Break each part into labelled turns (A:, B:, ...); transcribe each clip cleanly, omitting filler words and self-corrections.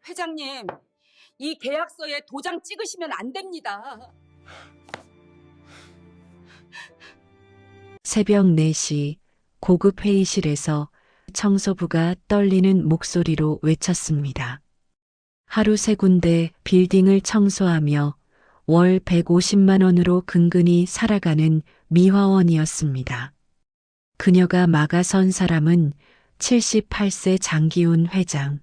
A: 회장님, 이 계약서에 도장 찍으시면 안 됩니다.
B: 새벽 4시 고급 회의실에서 청소부가 떨리는 목소리로 외쳤습니다. 하루 3군데 빌딩을 청소하며 월 150만 원으로 근근히 살아가는 미화원이었습니다. 그녀가 막아선 사람은 78세 장기훈 회장.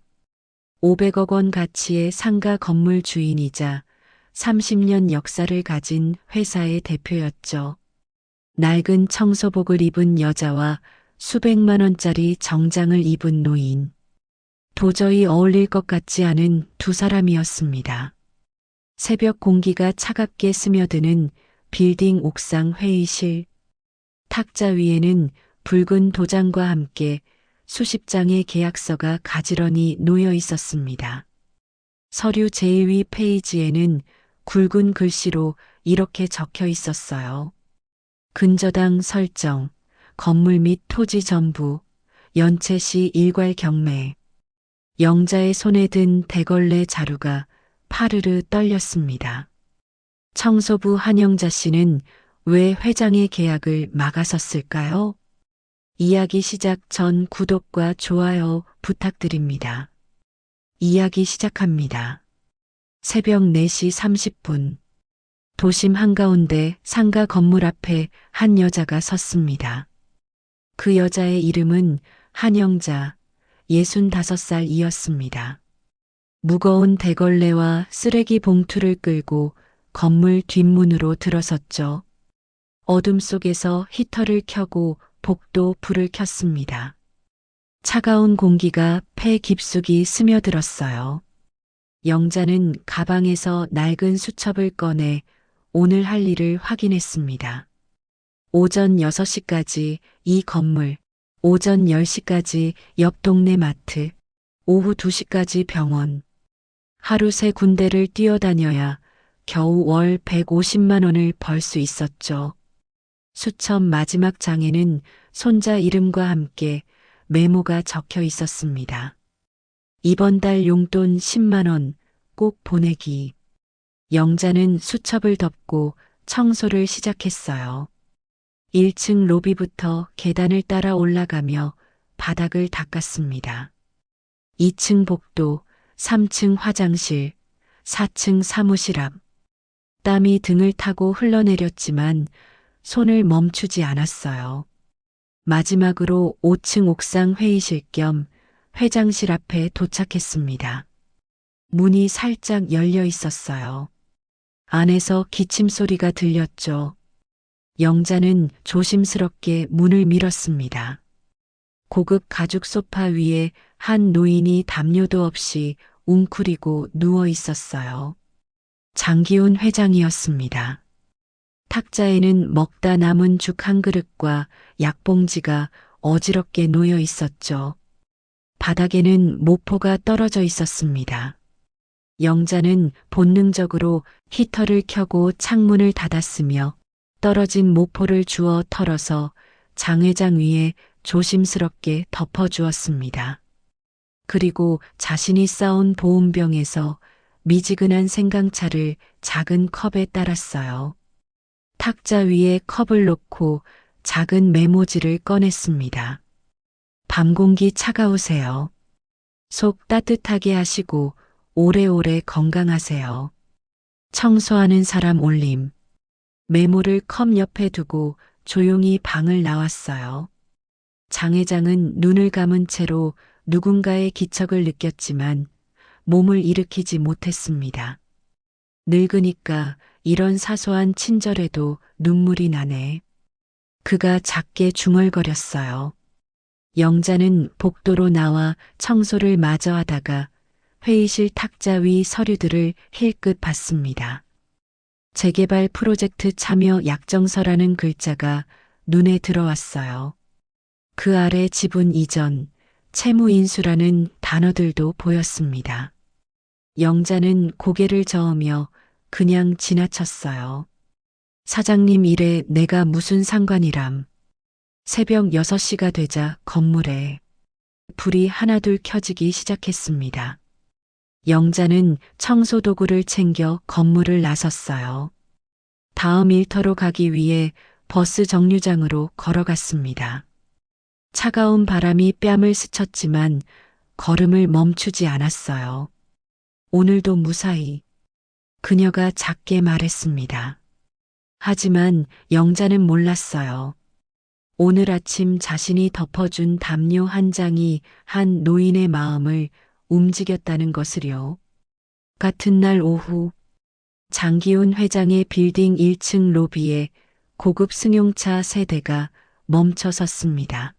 B: 500억 원 가치의 상가 건물 주인이자 30년 역사를 가진 회사의 대표였죠. 낡은 청소복을 입은 여자와 수백만 원짜리 정장을 입은 노인. 도저히 어울릴 것 같지 않은 두 사람이었습니다. 새벽 공기가 차갑게 스며드는 빌딩 옥상 회의실. 탁자 위에는 붉은 도장과 함께 수십 장의 계약서가 가지런히 놓여 있었습니다. 서류 제일 위 페이지에는 굵은 글씨로 이렇게 적혀 있었어요. 근저당 설정, 건물 및 토지 전부, 연체 시 일괄 경매. 영자의 손에 든 대걸레 자루가 파르르 떨렸습니다. 청소부 한영자 씨는 왜 회장의 계약을 막아섰을까요? 이야기 시작 전 구독과 좋아요 부탁드립니다. 이야기 시작합니다. 새벽 4시 30분. 도심 한가운데 상가 건물 앞에 한 여자가 섰습니다. 그 여자의 이름은 한영자, 65살이었습니다. 무거운 대걸레와 쓰레기 봉투를 끌고 건물 뒷문으로 들어섰죠. 어둠 속에서 히터를 켜고 복도 불을 켰습니다. 차가운 공기가 폐 깊숙이 스며들었어요. 영자는 가방에서 낡은 수첩을 꺼내 오늘 할 일을 확인했습니다. 오전 6시까지 이 건물, 오전 10시까지 옆 동네 마트, 오후 2시까지 병원. 하루 3군데를 뛰어다녀야 겨우 월 150만 원을 벌 수 있었죠. 수첩 마지막 장에는 손자 이름과 함께 메모가 적혀 있었습니다. 이번 달 용돈 10만 원 꼭 보내기. 영자는 수첩을 덮고 청소를 시작했어요. 1층 로비부터 계단을 따라 올라가며 바닥을 닦았습니다. 2층 복도, 3층 화장실, 4층 사무실 앞. 땀이 등을 타고 흘러내렸지만 손을 멈추지 않았어요. 마지막으로 5층 옥상 회의실 겸 회장실 앞에 도착했습니다. 문이 살짝 열려 있었어요. 안에서 기침 소리가 들렸죠. 영자는 조심스럽게 문을 밀었습니다. 고급 가죽 소파 위에 한 노인이 담요도 없이 웅크리고 누워 있었어요. 장기훈 회장이었습니다. 탁자에는 먹다 남은 죽 한 그릇과 약봉지가 어지럽게 놓여 있었죠. 바닥에는 모포가 떨어져 있었습니다. 영자는 본능적으로 히터를 켜고 창문을 닫았으며 떨어진 모포를 주워 털어서 장 회장 위에 조심스럽게 덮어주었습니다. 그리고 자신이 쌓은 보온병에서 미지근한 생강차를 작은 컵에 따랐어요. 탁자 위에 컵을 놓고 작은 메모지를 꺼냈습니다. 밤 공기 차가우세요. 속 따뜻하게 하시고 오래오래 건강하세요. 청소하는 사람 올림. 메모를 컵 옆에 두고 조용히 방을 나왔어요. 장 회장은 눈을 감은 채로 누군가의 기척을 느꼈지만 몸을 일으키지 못했습니다. 늙으니까 이런 사소한 친절에도 눈물이 나네. 그가 작게 중얼거렸어요. 영자는 복도로 나와 청소를 마저 하다가 회의실 탁자 위 서류들을 힐끗 봤습니다. 재개발 프로젝트 참여 약정서라는 글자가 눈에 들어왔어요. 그 아래 지분 이전, 채무 인수라는 단어들도 보였습니다. 영자는 고개를 저으며 그냥 지나쳤어요. 사장님 일에 내가 무슨 상관이람. 새벽 6시가 되자 건물에 불이 하나둘 켜지기 시작했습니다. 영자는 청소도구를 챙겨 건물을 나섰어요. 다음 일터로 가기 위해 버스 정류장으로 걸어갔습니다. 차가운 바람이 뺨을 스쳤지만 걸음을 멈추지 않았어요. 오늘도 무사히. 그녀가 작게 말했습니다. 하지만 영자는 몰랐어요. 오늘 아침 자신이 덮어준 담요 한 장이 한 노인의 마음을 움직였다는 것을요. 같은 날 오후 장기훈 회장의 빌딩 1층 로비에 고급 승용차 세 대가 멈춰 섰습니다.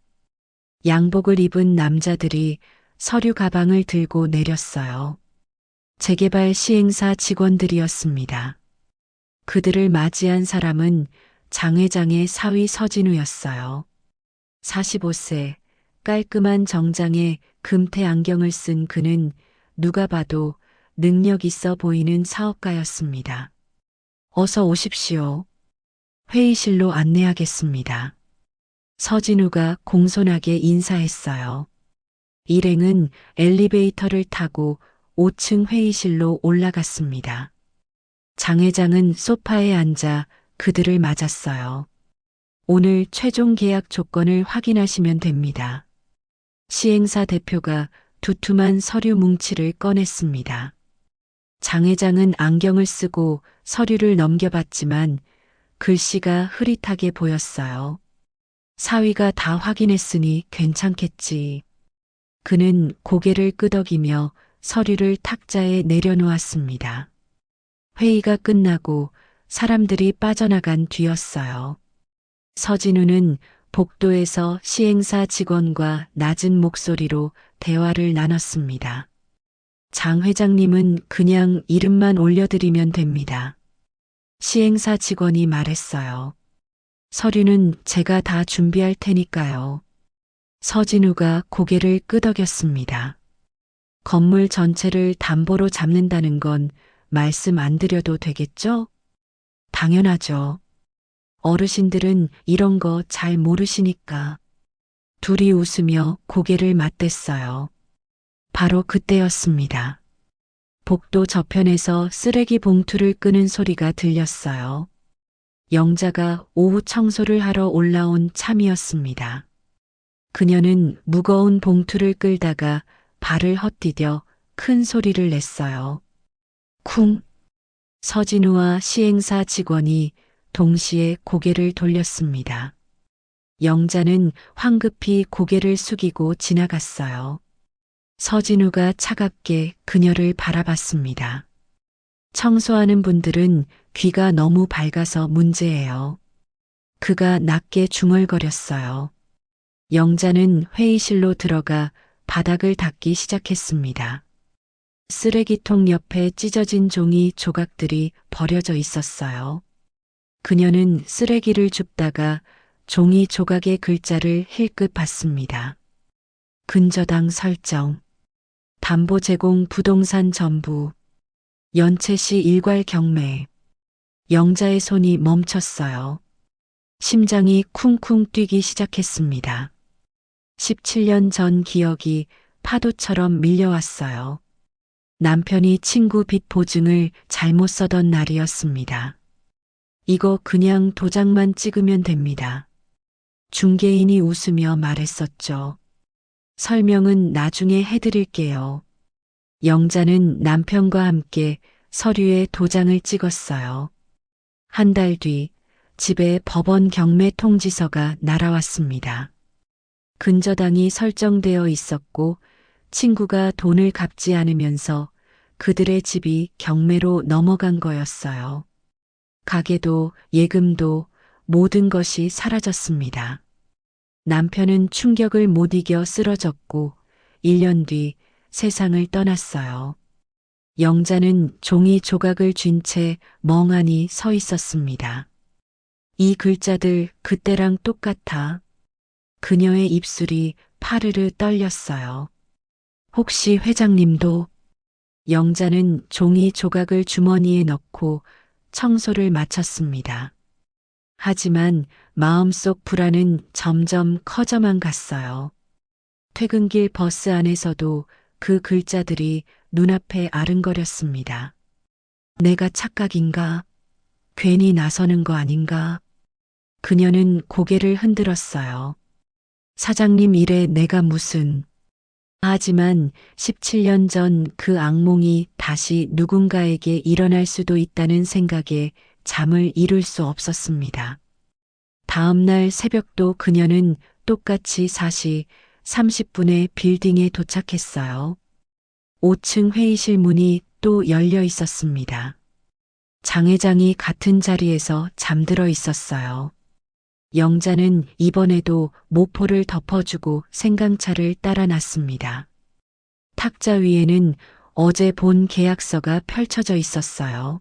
B: 양복을 입은 남자들이 서류 가방을 들고 내렸어요. 재개발 시행사 직원들이었습니다. 그들을 맞이한 사람은 장 회장의 사위 서진우였어요. 45세, 깔끔한 정장에 금태 안경을 쓴 그는 누가 봐도 능력 있어 보이는 사업가였습니다. 어서 오십시오. 회의실로 안내하겠습니다. 서진우가 공손하게 인사했어요. 일행은 엘리베이터를 타고 5층 회의실로 올라갔습니다. 장 회장은 소파에 앉아 그들을 맞았어요. 오늘 최종 계약 조건을 확인하시면 됩니다. 시행사 대표가 두툼한 서류 뭉치를 꺼냈습니다. 장 회장은 안경을 쓰고 서류를 넘겨봤지만 글씨가 흐릿하게 보였어요. 사위가 다 확인했으니 괜찮겠지. 그는 고개를 끄덕이며 서류를 탁자에 내려놓았습니다. 회의가 끝나고 사람들이 빠져나간 뒤였어요. 서진우는 복도에서 시행사 직원과 낮은 목소리로 대화를 나눴습니다. 장 회장님은 그냥 이름만 올려드리면 됩니다. 시행사 직원이 말했어요. 서류는 제가 다 준비할 테니까요. 서진우가 고개를 끄덕였습니다. 건물 전체를 담보로 잡는다는 건 말씀 안 드려도 되겠죠? 당연하죠. 어르신들은 이런 거 잘 모르시니까. 둘이 웃으며 고개를 맞댔어요. 바로 그때였습니다. 복도 저편에서 쓰레기 봉투를 끄는 소리가 들렸어요. 영자가 오후 청소를 하러 올라온 참이었습니다. 그녀는 무거운 봉투를 끌다가 발을 헛디뎌 큰 소리를 냈어요. 쿵! 서진우와 시행사 직원이 동시에 고개를 돌렸습니다. 영자는 황급히 고개를 숙이고 지나갔어요. 서진우가 차갑게 그녀를 바라봤습니다. 청소하는 분들은 귀가 너무 밝아서 문제예요. 그가 낮게 중얼거렸어요. 영자는 회의실로 들어가 바닥을 닦기 시작했습니다. 쓰레기통 옆에 찢어진 종이 조각들이 버려져 있었어요. 그녀는 쓰레기를 줍다가 종이 조각의 글자를 힐끗 봤습니다. 근저당 설정, 담보 제공 부동산 전부, 연체시 일괄 경매. 영자의 손이 멈췄어요. 심장이 쿵쿵 뛰기 시작했습니다. 17년 전 기억이 파도처럼 밀려왔어요. 남편이 친구 빚 보증을 잘못 써던 날이었습니다. 이거 그냥 도장만 찍으면 됩니다. 중개인이 웃으며 말했었죠. 설명은 나중에 해드릴게요. 영자는 남편과 함께 서류에 도장을 찍었어요. 한 달 뒤 집에 법원 경매 통지서가 날아왔습니다. 근저당이 설정되어 있었고 친구가 돈을 갚지 않으면서 그들의 집이 경매로 넘어간 거였어요. 가게도 예금도 모든 것이 사라졌습니다. 남편은 충격을 못 이겨 쓰러졌고 1년 뒤 세상을 떠났어요. 영자는 종이 조각을 쥔 채 멍하니 서 있었습니다. 이 글자들 그때랑 똑같아. 그녀의 입술이 파르르 떨렸어요. 혹시 회장님도? 영자는 종이 조각을 주머니에 넣고 청소를 마쳤습니다. 하지만 마음속 불안은 점점 커져만 갔어요. 퇴근길 버스 안에서도 그 글자들이 눈앞에 아른거렸습니다. 내가 착각인가? 괜히 나서는 거 아닌가? 그녀는 고개를 흔들었어요. 사장님 일에 내가 무슨. 하지만 17년 전 그 악몽이 다시 누군가에게 일어날 수도 있다는 생각에 잠을 이룰 수 없었습니다. 다음 날 새벽도 그녀는 똑같이 4시 30분에 빌딩에 도착했어요. 5층 회의실 문이 또 열려 있었습니다. 장 회장이 같은 자리에서 잠들어 있었어요. 영자는 이번에도 모포를 덮어주고 생강차를 따라 놨습니다. 탁자 위에는 어제 본 계약서가 펼쳐져 있었어요.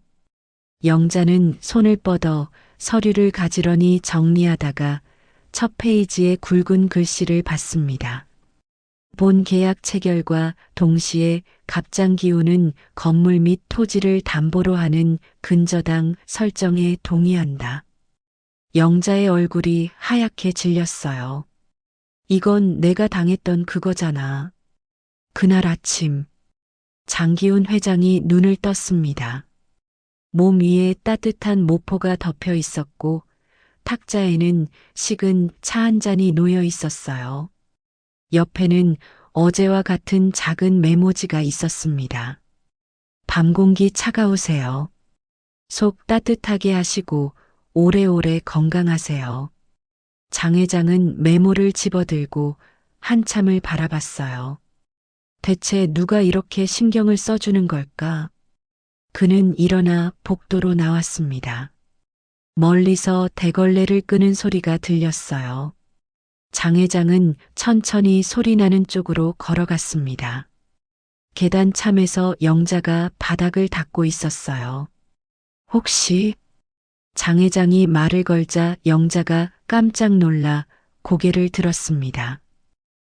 B: 영자는 손을 뻗어 서류를 가지런히 정리하다가 첫 페이지의 굵은 글씨를 봤습니다. 본 계약 체결과 동시에 갑장 기우는 건물 및 토지를 담보로 하는 근저당 설정에 동의한다. 영자의 얼굴이 하얗게 질렸어요. 이건 내가 당했던 그거잖아. 그날 아침 장기훈 회장이 눈을 떴습니다. 몸 위에 따뜻한 모포가 덮여 있었고 탁자에는 식은 차 한 잔이 놓여 있었어요. 옆에는 어제와 같은 작은 메모지가 있었습니다. 밤 공기 차가우세요. 속 따뜻하게 하시고 오래오래 건강하세요. 장 회장은 메모를 집어들고 한참을 바라봤어요. 대체 누가 이렇게 신경을 써주는 걸까? 그는 일어나 복도로 나왔습니다. 멀리서 대걸레를 끄는 소리가 들렸어요. 장 회장은 천천히 소리나는 쪽으로 걸어갔습니다. 계단 참에서 영자가 바닥을 닦고 있었어요. 혹시? 장 회장이 말을 걸자 영자가 깜짝 놀라 고개를 들었습니다.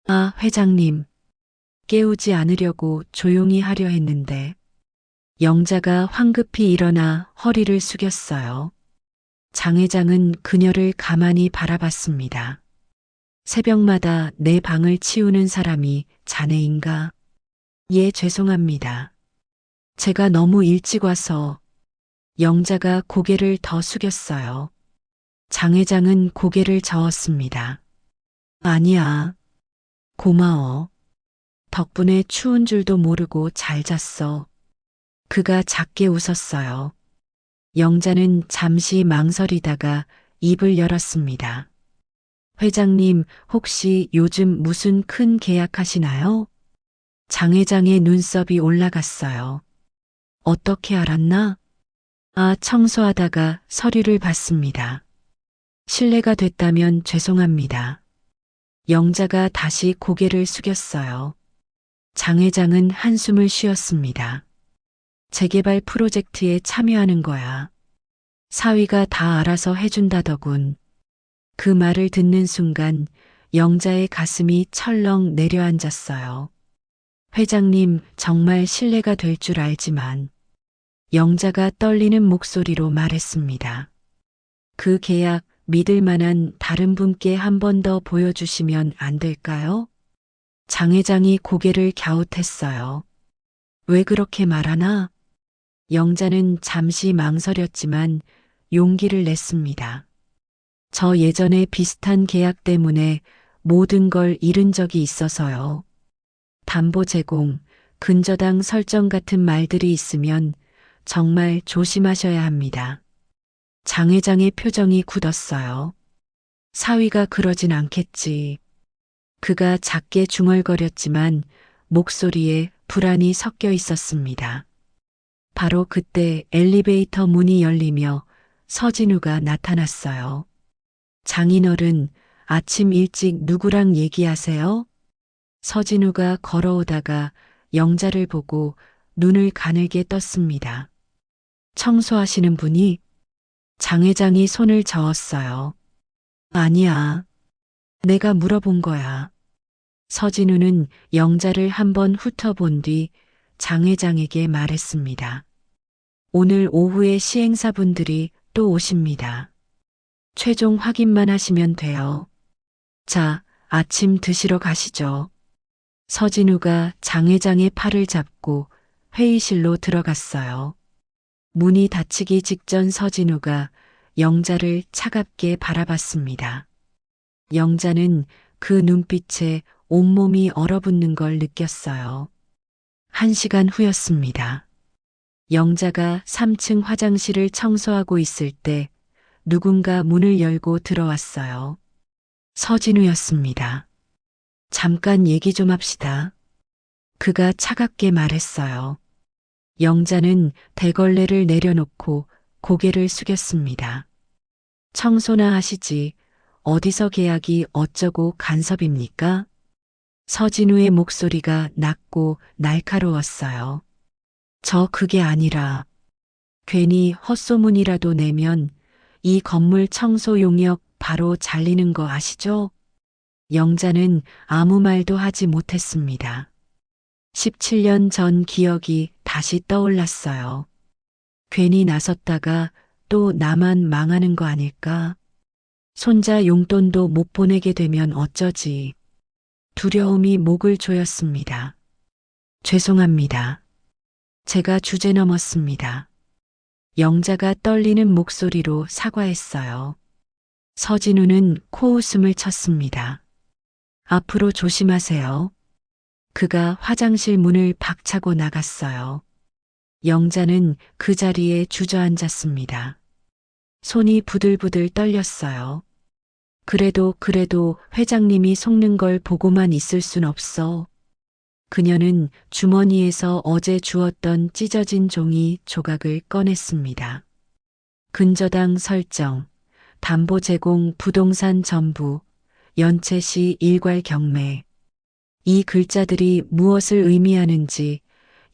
B: 아, 회장님. 깨우지 않으려고 조용히 하려 했는데. 영자가 황급히 일어나 허리를 숙였어요. 장 회장은 그녀를 가만히 바라봤습니다. 새벽마다 내 방을 치우는 사람이 자네인가? 예, 죄송합니다. 제가 너무 일찍 와서. 영자가 고개를 더 숙였어요. 장 회장은 고개를 저었습니다. 아니야. 고마워. 덕분에 추운 줄도 모르고 잘 잤어. 그가 작게 웃었어요. 영자는 잠시 망설이다가 입을 열었습니다. 회장님, 혹시 요즘 무슨 큰 계약하시나요? 장 회장의 눈썹이 올라갔어요. 어떻게 알았나? 아, 청소하다가 서류를 봤습니다. 실례가 됐다면 죄송합니다. 영자가 다시 고개를 숙였어요. 장 회장은 한숨을 쉬었습니다. 재개발 프로젝트에 참여하는 거야. 사위가 다 알아서 해준다더군. 그 말을 듣는 순간 영자의 가슴이 철렁 내려앉았어요. 회장님, 정말 신뢰가 될 줄 알지만. 영자가 떨리는 목소리로 말했습니다. 그 계약 믿을 만한 다른 분께 한 번 더 보여주시면 안 될까요? 장 회장이 고개를 갸웃했어요. 왜 그렇게 말하나? 영자는 잠시 망설였지만 용기를 냈습니다. 저 예전에 비슷한 계약 때문에 모든 걸 잃은 적이 있어서요. 담보 제공, 근저당 설정 같은 말들이 있으면 정말 조심하셔야 합니다. 장 회장의 표정이 굳었어요. 사위가 그러진 않겠지. 그가 작게 중얼거렸지만 목소리에 불안이 섞여 있었습니다. 바로 그때 엘리베이터 문이 열리며 서진우가 나타났어요. 장인어른, 아침 일찍 누구랑 얘기하세요? 서진우가 걸어오다가 영자를 보고 눈을 가늘게 떴습니다. 청소하시는 분이? 장 회장이 손을 저었어요. 아니야. 내가 물어본 거야. 서진우는 영자를 한번 훑어본 뒤 장 회장에게 말했습니다. 오늘 오후에 시행사분들이 또 오십니다. 최종 확인만 하시면 돼요. 자, 아침 드시러 가시죠. 서진우가 장 회장의 팔을 잡고 회의실로 들어갔어요. 문이 닫히기 직전 서진우가 영자를 차갑게 바라봤습니다. 영자는 그 눈빛에 온몸이 얼어붙는 걸 느꼈어요. 1시간 후였습니다. 영자가 3층 화장실을 청소하고 있을 때 누군가 문을 열고 들어왔어요. 서진우였습니다. 잠깐 얘기 좀 합시다. 그가 차갑게 말했어요. 영자는 대걸레를 내려놓고 고개를 숙였습니다. 청소나 하시지 어디서 계약이 어쩌고 간섭입니까? 서진우의 목소리가 낮고 날카로웠어요. 저 그게 아니라 괜히 헛소문이라도 내면 이 건물 청소 용역 바로 잘리는 거 아시죠? 영자는 아무 말도 하지 못했습니다. 17년 전 기억이 다시 떠올랐어요. 괜히 나섰다가 또 나만 망하는 거 아닐까? 손자 용돈도 못 보내게 되면 어쩌지? 두려움이 목을 조였습니다. 죄송합니다. 제가 주제 넘었습니다. 영자가 떨리는 목소리로 사과했어요. 서진우는 코웃음을 쳤습니다. 앞으로 조심하세요. 그가 화장실 문을 박차고 나갔어요. 영자는 그 자리에 주저앉았습니다. 손이 부들부들 떨렸어요. 그래도 회장님이 속는 걸 보고만 있을 순 없어. 그녀는 주머니에서 어제 주웠던 찢어진 종이 조각을 꺼냈습니다. 근저당 설정, 담보 제공 부동산 전부, 연체시 일괄 경매. 이 글자들이 무엇을 의미하는지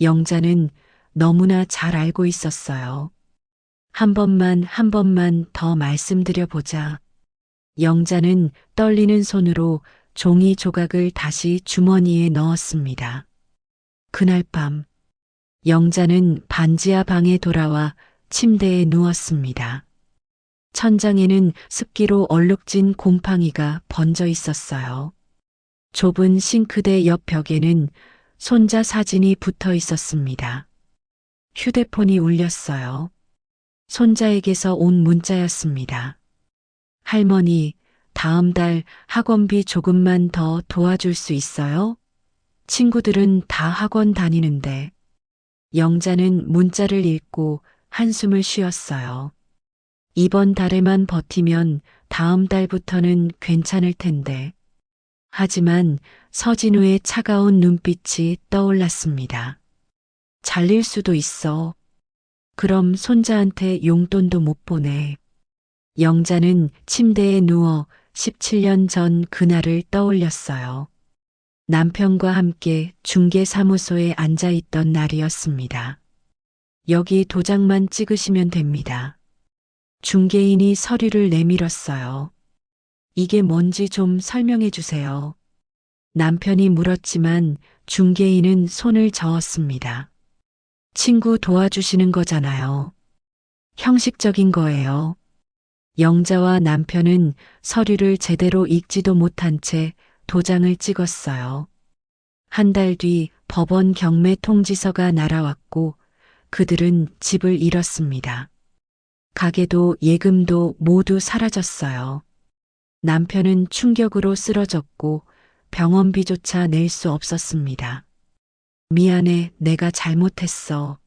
B: 영자는 너무나 잘 알고 있었어요. 한 번만 더 말씀드려 보자. 영자는 떨리는 손으로 종이 조각을 다시 주머니에 넣었습니다. 그날 밤, 영자는 반지하 방에 돌아와 침대에 누웠습니다. 천장에는 습기로 얼룩진 곰팡이가 번져 있었어요. 좁은 싱크대 옆 벽에는 손자 사진이 붙어 있었습니다. 휴대폰이 울렸어요. 손자에게서 온 문자였습니다. 할머니, 다음 달 학원비 조금만 더 도와줄 수 있어요? 친구들은 다 학원 다니는데. 영자는 문자를 읽고 한숨을 쉬었어요. 이번 달에만 버티면 다음 달부터는 괜찮을 텐데. 하지만 서진우의 차가운 눈빛이 떠올랐습니다. 잘릴 수도 있어. 그럼 손자한테 용돈도 못 보내. 영자는 침대에 누워 17년 전 그날을 떠올렸어요. 남편과 함께 중개사무소에 앉아 있던 날이었습니다. 여기 도장만 찍으시면 됩니다. 중개인이 서류를 내밀었어요. 이게 뭔지 좀 설명해 주세요. 남편이 물었지만 중개인은 손을 저었습니다. 친구 도와주시는 거잖아요. 형식적인 거예요. 영자와 남편은 서류를 제대로 읽지도 못한 채 도장을 찍었어요. 한 달 뒤 법원 경매 통지서가 날아왔고 그들은 집을 잃었습니다. 가게도 예금도 모두 사라졌어요. 남편은 충격으로 쓰러졌고 병원비조차 낼 수 없었습니다. 미안해, 내가 잘못했어.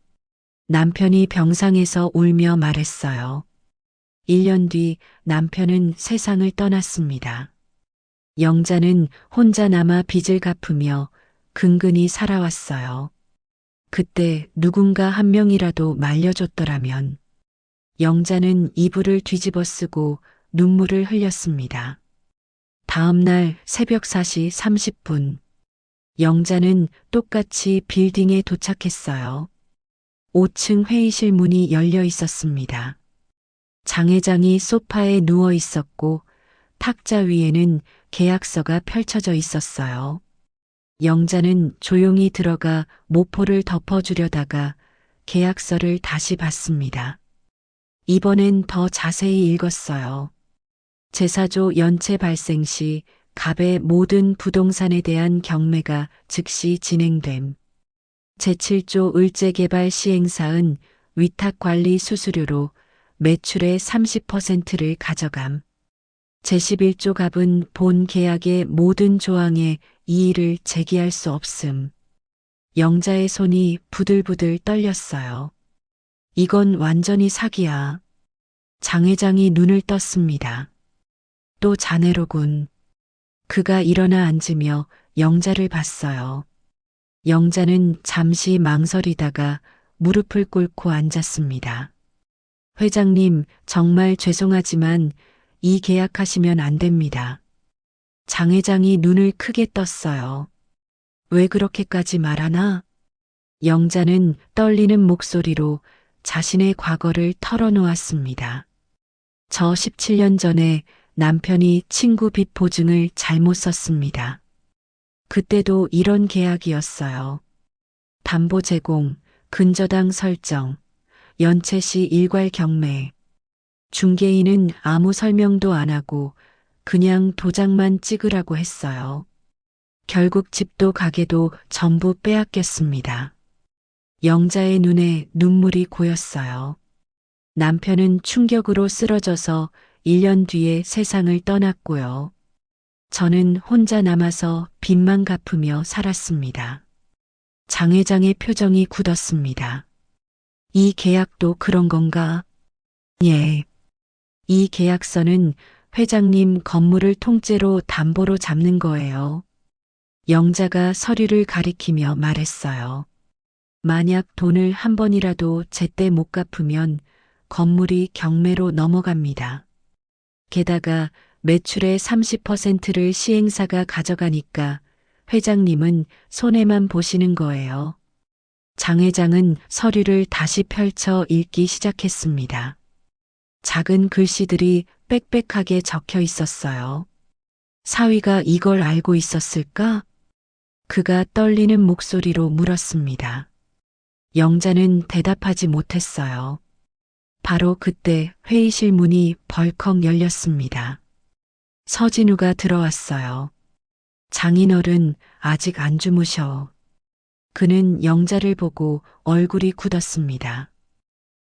B: 남편이 병상에서 울며 말했어요. 1년 뒤 남편은 세상을 떠났습니다. 영자는 혼자 남아 빚을 갚으며 근근히 살아왔어요. 그때 누군가 한 명이라도 말려줬더라면. 영자는 이불을 뒤집어 쓰고 눈물을 흘렸습니다. 다음 날 새벽 4시 30분. 영자는 똑같이 빌딩에 도착했어요. 5층 회의실 문이 열려 있었습니다. 장 회장이 소파에 누워 있었고 탁자 위에는 계약서가 펼쳐져 있었어요. 영자는 조용히 들어가 모포를 덮어주려다가 계약서를 다시 봤습니다. 이번엔 더 자세히 읽었어요. 제사조 연체 발생 시 갑의 모든 부동산에 대한 경매가 즉시 진행됨. 제7조 을제개발 시행사은 위탁관리 수수료로 매출의 30%를 가져감. 제11조 갑은 본 계약의 모든 조항에 이의를 제기할 수 없음. 영자의 손이 부들부들 떨렸어요. 이건 완전히 사기야. 장 회장이 눈을 떴습니다. 또 자네로군. 그가 일어나 앉으며 영자를 봤어요. 영자는 잠시 망설이다가 무릎을 꿇고 앉았습니다. 회장님, 정말 죄송하지만 이 계약하시면 안 됩니다. 장 회장이 눈을 크게 떴어요. 왜 그렇게까지 말하나? 영자는 떨리는 목소리로 자신의 과거를 털어놓았습니다. 저 17년 전에 남편이 친구 빚 보증을 잘못 썼습니다. 그때도 이런 계약이었어요. 담보 제공, 근저당 설정, 연체 시 일괄 경매. 중개인은 아무 설명도 안 하고 그냥 도장만 찍으라고 했어요. 결국 집도 가게도 전부 빼앗겼습니다. 영자의 눈에 눈물이 고였어요. 남편은 충격으로 쓰러져서 1년 뒤에 세상을 떠났고요. 저는 혼자 남아서 빚만 갚으며 살았습니다. 장 회장의 표정이 굳었습니다. 이 계약도 그런 건가? 예. 이 계약서는 회장님 건물을 통째로 담보로 잡는 거예요. 영자가 서류를 가리키며 말했어요. 만약 돈을 한 번이라도 제때 못 갚으면 건물이 경매로 넘어갑니다. 게다가 매출의 30%를 시행사가 가져가니까 회장님은 손해만 보시는 거예요. 장 회장은 서류를 다시 펼쳐 읽기 시작했습니다. 작은 글씨들이 빽빽하게 적혀 있었어요. 사위가 이걸 알고 있었을까? 그가 떨리는 목소리로 물었습니다. 영자는 대답하지 못했어요. 바로 그때 회의실 문이 벌컥 열렸습니다. 서진우가 들어왔어요. 장인어른 아직 안 주무셔. 그는 영자를 보고 얼굴이 굳었습니다.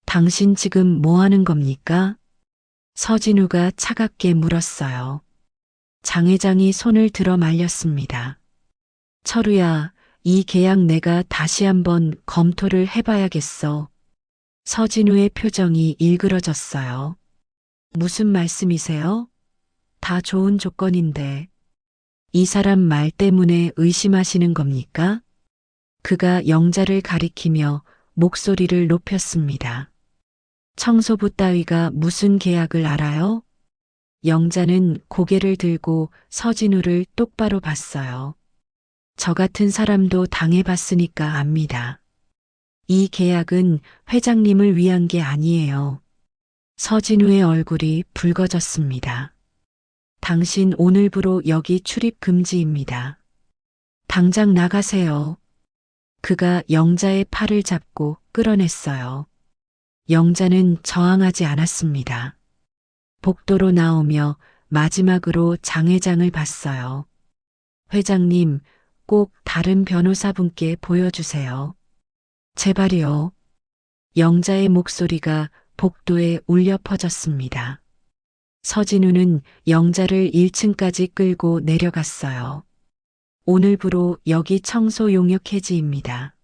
B: 당신 지금 뭐 하는 겁니까? 서진우가 차갑게 물었어요. 장 회장이 손을 들어 말렸습니다. 철우야, 이 계약 내가 다시 한번 검토를 해봐야겠어. 서진우의 표정이 일그러졌어요. 무슨 말씀이세요? 다 좋은 조건인데. 이 사람 말 때문에 의심하시는 겁니까? 그가 영자를 가리키며 목소리를 높였습니다. 청소부 따위가 무슨 계약을 알아요? 영자는 고개를 들고 서진우를 똑바로 봤어요. 저 같은 사람도 당해봤으니까 압니다. 이 계약은 회장님을 위한 게 아니에요. 서진우의 얼굴이 붉어졌습니다. 당신 오늘부로 여기 출입 금지입니다. 당장 나가세요. 그가 영자의 팔을 잡고 끌어냈어요. 영자는 저항하지 않았습니다. 복도로 나오며 마지막으로 장 회장을 봤어요. 회장님, 꼭 다른 변호사분께 보여주세요. 제발이요. 영자의 목소리가 복도에 울려 퍼졌습니다. 서진우는 영자를 1층까지 끌고 내려갔어요. 오늘부로 여기 청소 용역 해지입니다.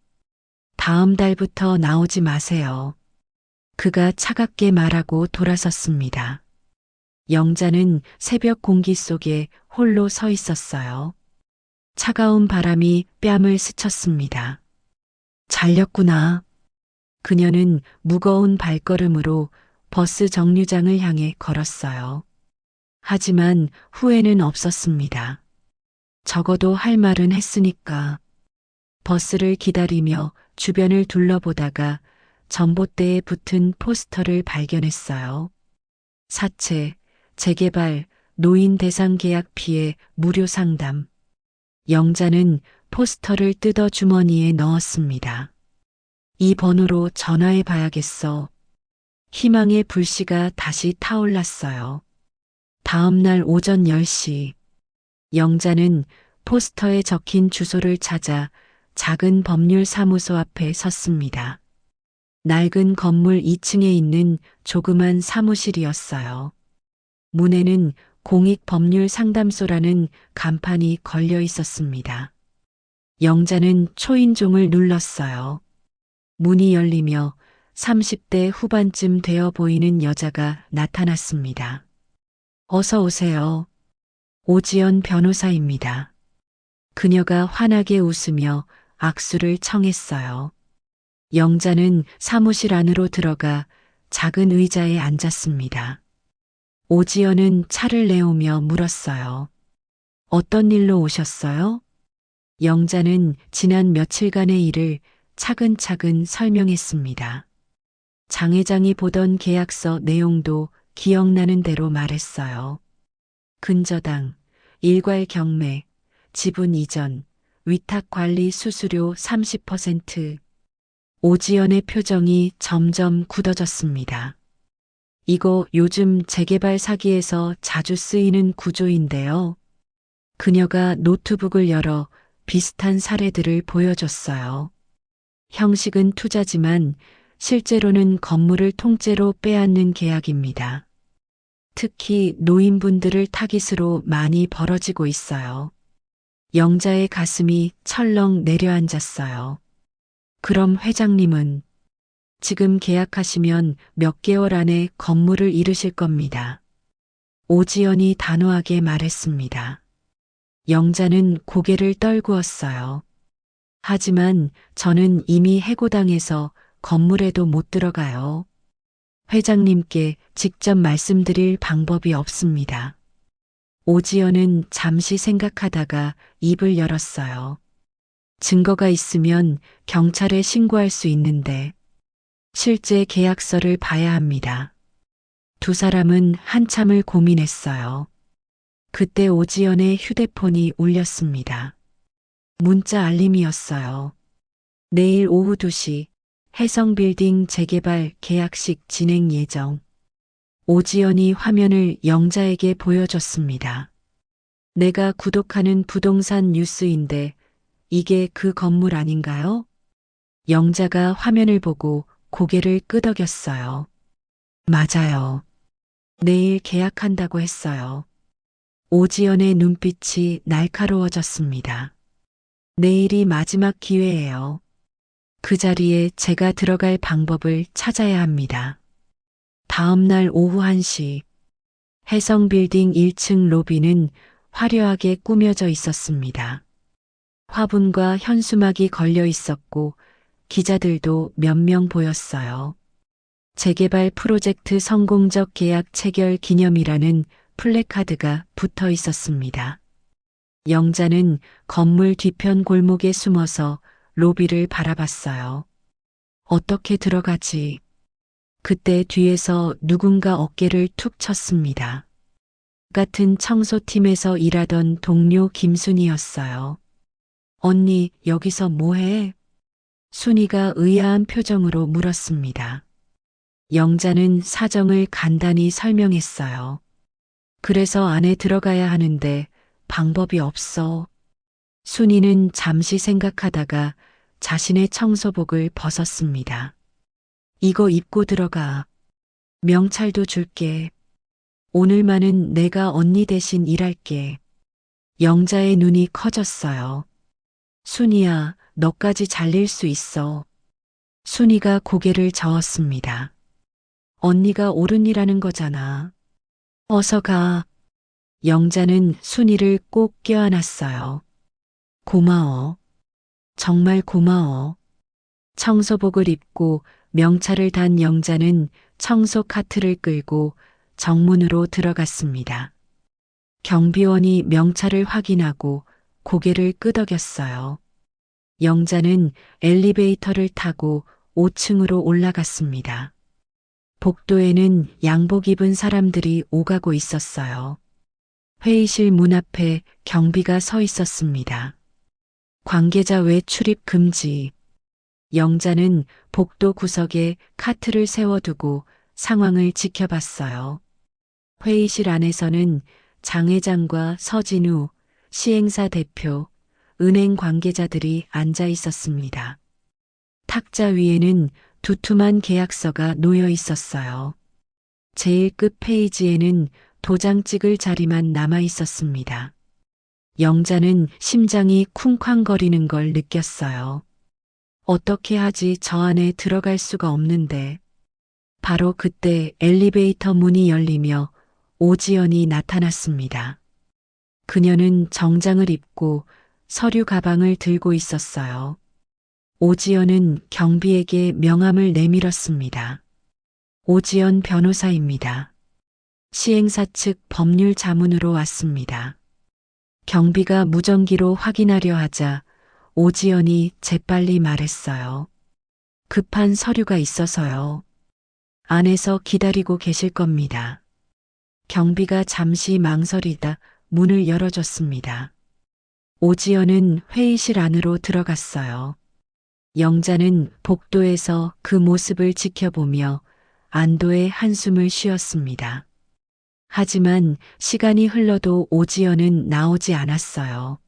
B: 다음 달부터 나오지 마세요. 그가 차갑게 말하고 돌아섰습니다. 영자는 새벽 공기 속에 홀로 서 있었어요. 차가운 바람이 뺨을 스쳤습니다. 잘렸구나. 그녀는 무거운 발걸음으로 버스 정류장을 향해 걸었어요. 하지만 후회는 없었습니다. 적어도 할 말은 했으니까. 버스를 기다리며 주변을 둘러보다가 전봇대에 붙은 포스터를 발견했어요. 사채, 재개발, 노인 대상 계약 피해 무료 상담. 영자는 포스터를 뜯어 주머니에 넣었습니다. 이 번호로 전화해 봐야겠어. 희망의 불씨가 다시 타올랐어요. 다음 날 오전 10시. 영자는 포스터에 적힌 주소를 찾아 작은 법률사무소 앞에 섰습니다. 낡은 건물 2층에 있는 조그만 사무실이었어요. 문에는 공익법률상담소라는 간판이 걸려 있었습니다. 영자는 초인종을 눌렀어요. 문이 열리며 30대 후반쯤 되어 보이는 여자가 나타났습니다. 어서 오세요. 오지연 변호사입니다. 그녀가 환하게 웃으며 악수를 청했어요. 영자는 사무실 안으로 들어가 작은 의자에 앉았습니다. 오지연은 차를 내오며 물었어요. 어떤 일로 오셨어요? 영자는 지난 며칠간의 일을 차근차근 설명했습니다. 장 회장이 보던 계약서 내용도 기억나는 대로 말했어요. 근저당, 일괄 경매, 지분 이전, 위탁 관리 수수료 30%. 오지연의 표정이 점점 굳어졌습니다. 이거 요즘 재개발 사기에서 자주 쓰이는 구조인데요. 그녀가 노트북을 열어 비슷한 사례들을 보여줬어요. 형식은 투자지만 실제로는 건물을 통째로 빼앗는 계약입니다. 특히 노인분들을 타깃으로 많이 벌어지고 있어요. 영자의 가슴이 철렁 내려앉았어요. 그럼 회장님은 지금 계약하시면 몇 개월 안에 건물을 잃으실 겁니다. 오지연이 단호하게 말했습니다. 영자는 고개를 떨구었어요. 하지만 저는 이미 해고당해서 건물에도 못 들어가요. 회장님께 직접 말씀드릴 방법이 없습니다. 오지연은 잠시 생각하다가 입을 열었어요. 증거가 있으면 경찰에 신고할 수 있는데 실제 계약서를 봐야 합니다. 두 사람은 한참을 고민했어요. 그때 오지연의 휴대폰이 울렸습니다. 문자 알림이었어요. 내일 오후 2시 해성빌딩 재개발 계약식 진행 예정. 오지연이 화면을 영자에게 보여줬습니다. 내가 구독하는 부동산 뉴스인데 이게 그 건물 아닌가요? 영자가 화면을 보고 고개를 끄덕였어요. 맞아요. 내일 계약한다고 했어요. 오지연의 눈빛이 날카로워졌습니다. 내일이 마지막 기회예요. 그 자리에 제가 들어갈 방법을 찾아야 합니다. 다음 날 오후 1시 해성빌딩 1층 로비는 화려하게 꾸며져 있었습니다. 화분과 현수막이 걸려 있었고 기자들도 몇 명 보였어요. 재개발 프로젝트 성공적 계약 체결 기념이라는 플래카드가 붙어 있었습니다. 영자는 건물 뒤편 골목에 숨어서 로비를 바라봤어요. 어떻게 들어가지? 그때 뒤에서 누군가 어깨를 툭 쳤습니다. 같은 청소팀에서 일하던 동료 김순이었어요. 언니, 여기서 뭐해? 순이가 의아한 표정으로 물었습니다. 영자는 사정을 간단히 설명했어요. 그래서 안에 들어가야 하는데 방법이 없어. 순이는 잠시 생각하다가 자신의 청소복을 벗었습니다. 이거 입고 들어가. 명찰도 줄게. 오늘만은 내가 언니 대신 일할게. 영자의 눈이 커졌어요. 순이야, 너까지 잘릴 수 있어. 순이가 고개를 저었습니다. 언니가 옳은 일하는 거잖아. 어서 가. 영자는 순이를 꼭 껴안았어요. 고마워. 정말 고마워. 청소복을 입고 명찰을 단 영자는 청소 카트를 끌고 정문으로 들어갔습니다. 경비원이 명찰을 확인하고 고개를 끄덕였어요. 영자는 엘리베이터를 타고 5층으로 올라갔습니다. 복도에는 양복 입은 사람들이 오가고 있었어요. 회의실 문 앞에 경비가 서 있었습니다. 관계자 외 출입 금지. 영자는 복도 구석에 카트를 세워두고 상황을 지켜봤어요. 회의실 안에서는 장 회장과 서진우, 시행사 대표, 은행 관계자들이 앉아 있었습니다. 탁자 위에는 두툼한 계약서가 놓여 있었어요. 제일 끝 페이지에는 도장 찍을 자리만 남아 있었습니다. 영자는 심장이 쿵쾅거리는 걸 느꼈어요. 어떻게 하지? 저 안에 들어갈 수가 없는데. 바로 그때 엘리베이터 문이 열리며 오지연이 나타났습니다. 그녀는 정장을 입고 서류 가방을 들고 있었어요. 오지연은 경비에게 명함을 내밀었습니다. 오지연 변호사입니다. 시행사 측 법률 자문으로 왔습니다. 경비가 무전기로 확인하려 하자 오지연이 재빨리 말했어요. 급한 서류가 있어서요. 안에서 기다리고 계실 겁니다. 경비가 잠시 망설이다 문을 열어줬습니다. 오지연은 회의실 안으로 들어갔어요. 영자는 복도에서 그 모습을 지켜보며 안도의 한숨을 쉬었습니다. 하지만 시간이 흘러도 오지연은 나오지 않았어요.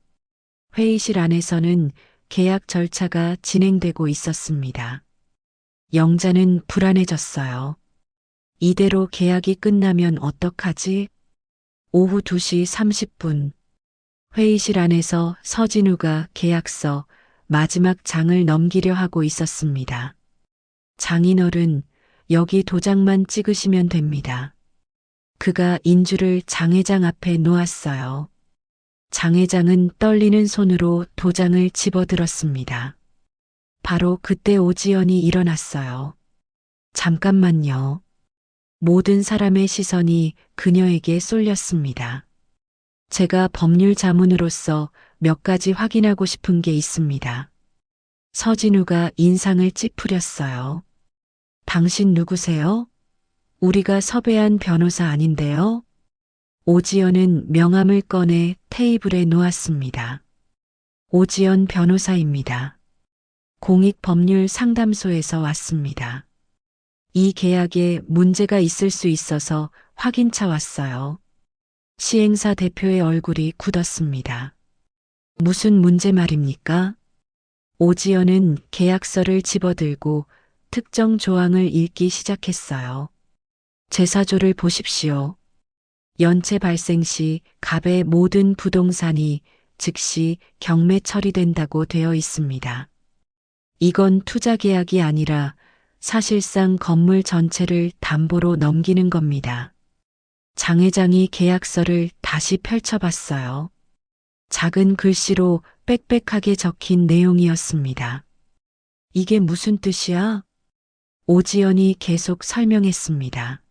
B: 회의실 안에서는 계약 절차가 진행되고 있었습니다. 영자는 불안해졌어요. 이대로 계약이 끝나면 어떡하지? 오후 2시 30분. 회의실 안에서 서진우가 계약서 마지막 장을 넘기려 하고 있었습니다. 장인어른, 여기 도장만 찍으시면 됩니다. 그가 인주를 장 회장 앞에 놓았어요. 장 회장은 떨리는 손으로 도장을 집어들었습니다. 바로 그때 오지연이 일어났어요. 잠깐만요. 모든 사람의 시선이 그녀에게 쏠렸습니다. 제가 법률 자문으로서 몇 가지 확인하고 싶은 게 있습니다. 서진우가 인상을 찌푸렸어요. 당신 누구세요? 우리가 섭외한 변호사 아닌데요? 오지연은 명함을 꺼내 테이블에 놓았습니다. 오지연 변호사입니다. 공익법률 상담소에서 왔습니다. 이 계약에 문제가 있을 수 있어서 확인차 왔어요. 시행사 대표의 얼굴이 굳었습니다. 무슨 문제 말입니까? 오지연은 계약서를 집어들고 특정 조항을 읽기 시작했어요. 제사조를 보십시오. 연체 발생 시 갑의 모든 부동산이 즉시 경매 처리된다고 되어 있습니다. 이건 투자 계약이 아니라 사실상 건물 전체를 담보로 넘기는 겁니다. 장 회장이 계약서를 다시 펼쳐봤어요. 작은 글씨로 빽빽하게 적힌 내용이었습니다. 이게 무슨 뜻이야? 오지연이 계속 설명했습니다.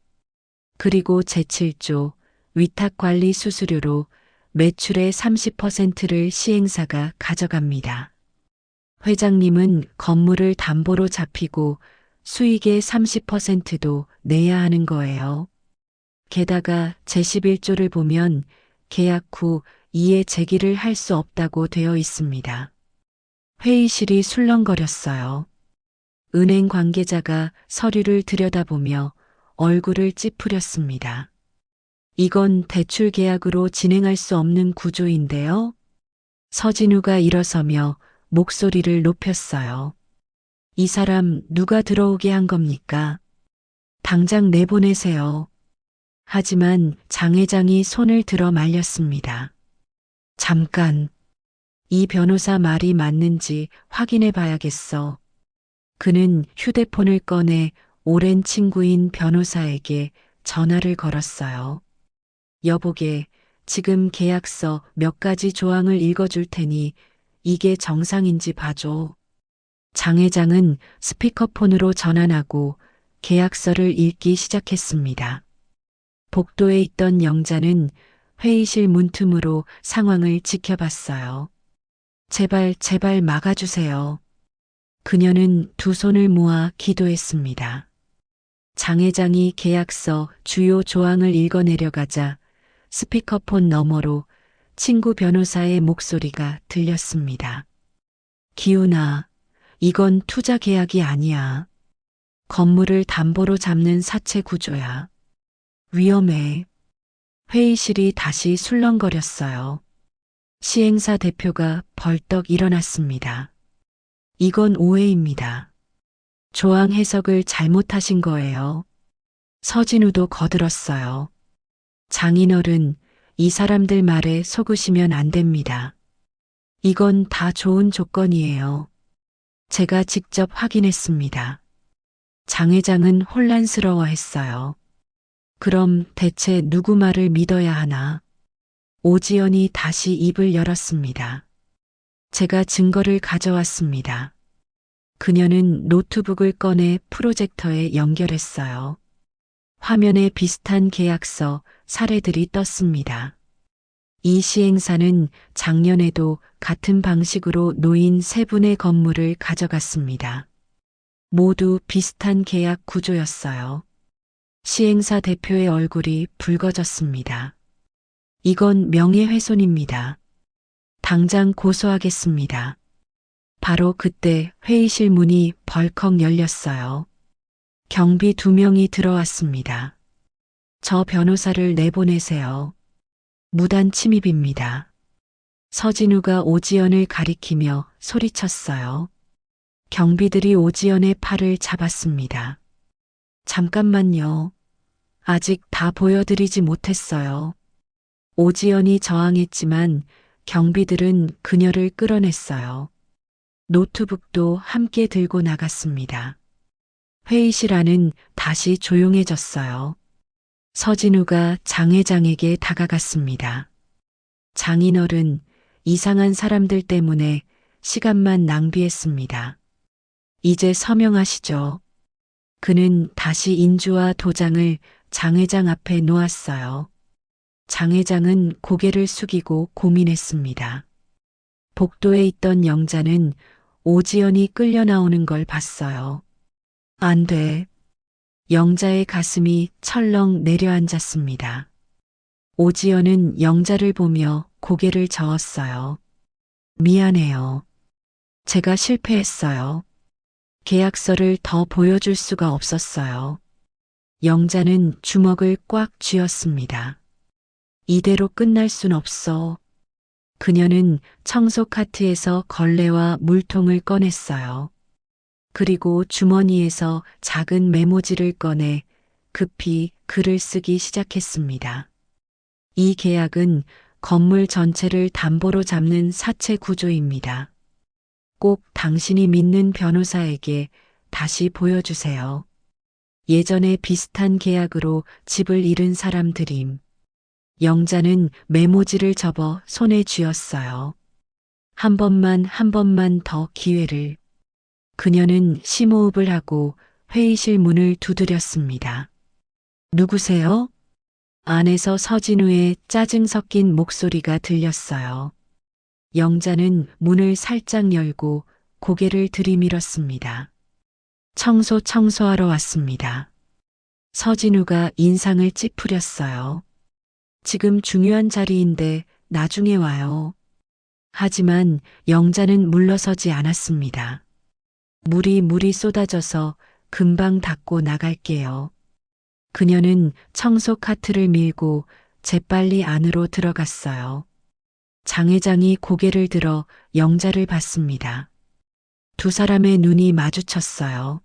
B: 그리고 제7조 위탁관리 수수료로 매출의 30%를 시행사가 가져갑니다. 회장님은 건물을 담보로 잡히고 수익의 30%도 내야 하는 거예요. 게다가 제11조를 보면 계약 후 이의 제기를 할 수 없다고 되어 있습니다. 회의실이 술렁거렸어요. 은행 관계자가 서류를 들여다보며 얼굴을 찌푸렸습니다. 이건 대출 계약으로 진행할 수 없는 구조인데요. 서진우가 일어서며 목소리를 높였어요. 이 사람 누가 들어오게 한 겁니까? 당장 내보내세요. 하지만 장 회장이 손을 들어 말렸습니다. 잠깐. 이 변호사 말이 맞는지 확인해 봐야겠어. 그는 휴대폰을 꺼내 오랜 친구인 변호사에게 전화를 걸었어요. 여보게, 지금 계약서 몇 가지 조항을 읽어줄 테니 이게 정상인지 봐줘. 장 회장은 스피커폰으로 전환하고 계약서를 읽기 시작했습니다. 복도에 있던 영자는 회의실 문틈으로 상황을 지켜봤어요. 제발, 제발 막아주세요. 그녀는 두 손을 모아 기도했습니다. 장 회장이 계약서 주요 조항을 읽어내려가자 스피커폰 너머로 친구 변호사의 목소리가 들렸습니다. 기훈아, 이건 투자 계약이 아니야. 건물을 담보로 잡는 사채 구조야. 위험해. 회의실이 다시 술렁거렸어요. 시행사 대표가 벌떡 일어났습니다. 이건 오해입니다. 조항 해석을 잘못하신 거예요. 서진우도 거들었어요. 장인어른, 이 사람들 말에 속으시면 안 됩니다. 이건 다 좋은 조건이에요. 제가 직접 확인했습니다. 장 회장은 혼란스러워했어요. 그럼 대체 누구 말을 믿어야 하나? 오지연이 다시 입을 열었습니다. 제가 증거를 가져왔습니다. 그녀는 노트북을 꺼내 프로젝터에 연결했어요. 화면에 비슷한 계약서, 사례들이 떴습니다. 이 시행사는 작년에도 같은 방식으로 노인 세 분의 건물을 가져갔습니다. 모두 비슷한 계약 구조였어요. 시행사 대표의 얼굴이 붉어졌습니다. 이건 명예훼손입니다. 당장 고소하겠습니다. 바로 그때 회의실 문이 벌컥 열렸어요. 경비 2명이 들어왔습니다. 저 변호사를 내보내세요. 무단 침입입니다. 서진우가 오지연을 가리키며 소리쳤어요. 경비들이 오지연의 팔을 잡았습니다. 잠깐만요. 아직 다 보여드리지 못했어요. 오지연이 저항했지만 경비들은 그녀를 끌어냈어요. 노트북도 함께 들고 나갔습니다. 회의실 안은 다시 조용해졌어요. 서진우가 장 회장에게 다가갔습니다. 장인어른, 이상한 사람들 때문에 시간만 낭비했습니다. 이제 서명하시죠. 그는 다시 인주와 도장을 장 회장 앞에 놓았어요. 장 회장은 고개를 숙이고 고민했습니다. 복도에 있던 영자는 오지연이 끌려 나오는 걸 봤어요. 안 돼. 영자의 가슴이 철렁 내려앉았습니다. 오지연은 영자를 보며 고개를 저었어요. 미안해요. 제가 실패했어요. 계약서를 더 보여줄 수가 없었어요. 영자는 주먹을 꽉 쥐었습니다. 이대로 끝날 순 없어. 그녀는 청소 카트에서 걸레와 물통을 꺼냈어요. 그리고 주머니에서 작은 메모지를 꺼내 급히 글을 쓰기 시작했습니다. 이 계약은 건물 전체를 담보로 잡는 사채 구조입니다. 꼭 당신이 믿는 변호사에게 다시 보여주세요. 예전에 비슷한 계약으로 집을 잃은 사람들임. 영자는 메모지를 접어 손에 쥐었어요. 한 번만 더 기회를. 그녀는 심호흡을 하고 회의실 문을 두드렸습니다. 누구세요? 안에서 서진우의 짜증 섞인 목소리가 들렸어요. 영자는 문을 살짝 열고 고개를 들이밀었습니다. 청소하러 왔습니다. 서진우가 인상을 찌푸렸어요. 지금 중요한 자리인데 나중에 와요. 하지만 영자는 물러서지 않았습니다. 물이 쏟아져서 금방 닦고 나갈게요. 그녀는 청소 카트를 밀고 재빨리 안으로 들어갔어요. 장 회장이 고개를 들어 영자를 봤습니다. 두 사람의 눈이 마주쳤어요.